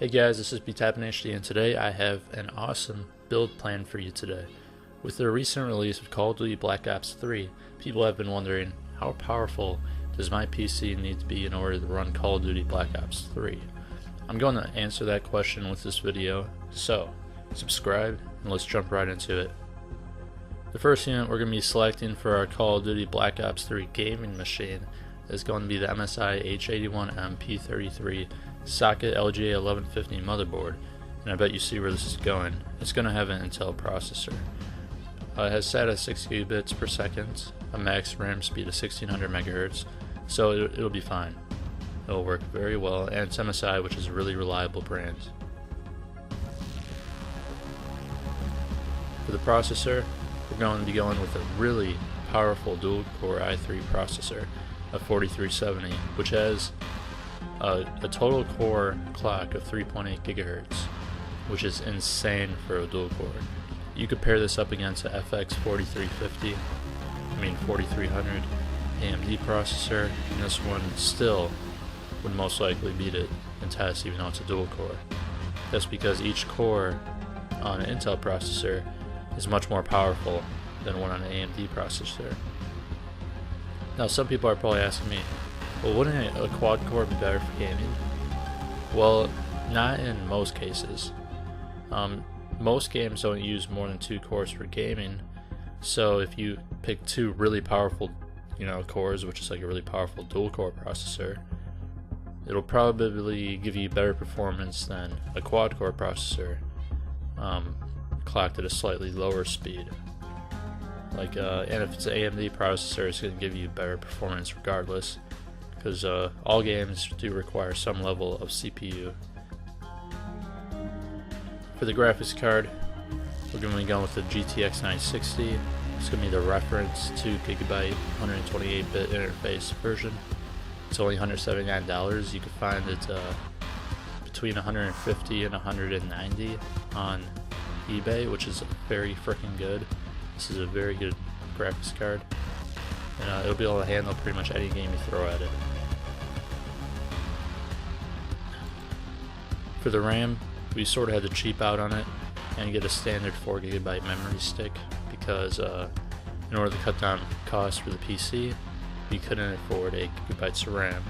Hey guys, this is BTappinHD, and today I have an awesome build plan for you today. With the recent release of Call of Duty Black Ops 3, people have been wondering, how powerful does my PC need to be in order to run Call of Duty Black Ops 3? I'm going to answer that question with this video, so subscribe and let's jump right into it. The first unit we're going to be selecting for our Call of Duty Black Ops 3 gaming machine is going to be the MSI H81M P33 socket LGA 1150 motherboard, and I bet you see where this is going. It's going to have an Intel processor. It has SATA 6 gigabits per second, a max RAM speed of 1600 megahertz, so it'll be fine. It'll work very well, and it's MSI, which is a really reliable brand. For the processor, we're going to be going with a really powerful dual-core i3 processor of 4370, which has a total core clock of 3.8 gigahertz, which is insane for a dual core. You could pair this up against a FX 4300 AMD processor, and this one still would most likely beat it in tests, even though it's a dual core. That's because each core on an Intel processor is much more powerful than one on an AMD processor. Now, some people are probably asking me, well, wouldn't a quad core be better for gaming? Well, not in most cases. Most games don't use more than 2 cores for gaming, so if you pick 2 really powerful, cores, which is like a really powerful dual core processor, it'll probably give you better performance than a quad core processor, clocked at a slightly lower speed. And if it's an AMD processor, it's going to give you better performance regardless, because all games do require some level of CPU. For the graphics card, we're going to be going with the GTX 960. It's going to be the reference 2GB 128-bit interface version. It's only $179. You can find it between $150 and $190 on eBay, which is very freaking good. This is a very good graphics card, and it'll be able to handle pretty much any game you throw at it. For the RAM, we sort of had to cheap out on it and get a standard 4GB memory stick because in order to cut down costs for the PC, we couldn't afford 8 GB of RAM,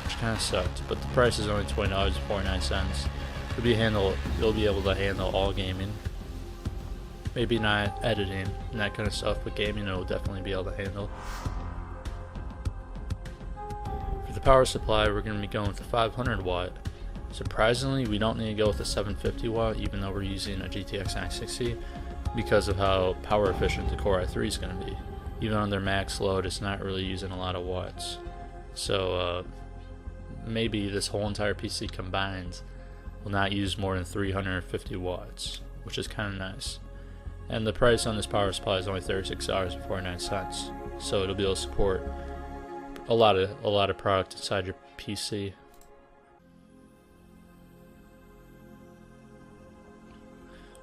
which kind of sucked, but the price is only $20.49. It'll be able to handle all gaming. Maybe not editing and that kind of stuff, but gaming it'll definitely be able to handle. For the power supply, we're going to be going with the 500 watt. Surprisingly, we don't need to go with the 750 watt, even though we're using a GTX 960, because of how power efficient the Core i3 is going to be. Even on their max load, it's not really using a lot of watts. So maybe this whole entire PC combined will not use more than 350 watts, which is kind of nice. And the price on this power supply is only $36.49, so it'll be able to support a lot of product inside your PC.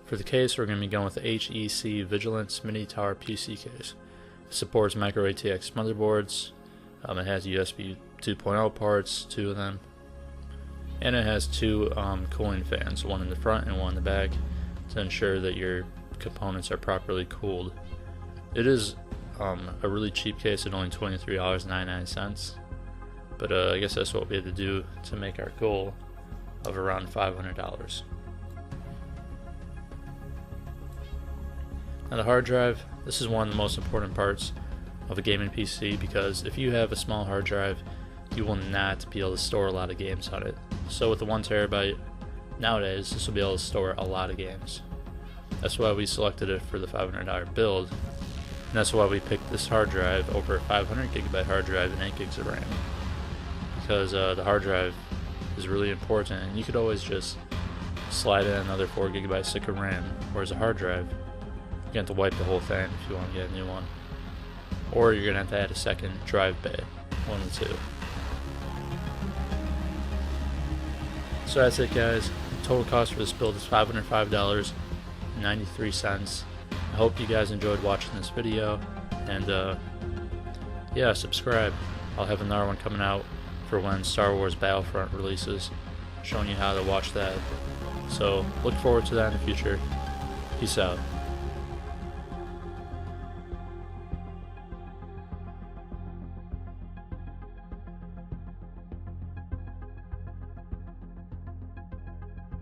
For the case, we're going to be going with the HEC Vigilance Mini Tower PC case. It supports micro ATX motherboards. It has USB 2.0 ports, 2 of them, and it has 2 cooling fans, one in the front and one in the back, to ensure that your components are properly cooled. It is a really cheap case at only $23.99, but I guess that's what we had to do to make our goal of around $500. Now the hard drive, this is one of the most important parts of a gaming PC, because if you have a small hard drive, you will not be able to store a lot of games on it. So with the 1 terabyte nowadays, this will be able to store a lot of games. That's why we selected it for the $500 build, and that's why we picked this hard drive over a 500 gigabyte hard drive and 8 gigs of RAM, because the hard drive is really important, and you could always just slide in another 4 gigabyte stick of RAM, whereas a hard drive, you have to wipe the whole thing if you want to get a new one, or you're going to have to add a second drive bay, one of the two. So that's it, guys. Total cost for this build is $505.93. I hope you guys enjoyed watching this video, and yeah, subscribe. I'll have another one coming out for when Star Wars Battlefront releases. showing you how to watch that. So look forward to that in the future. Peace out.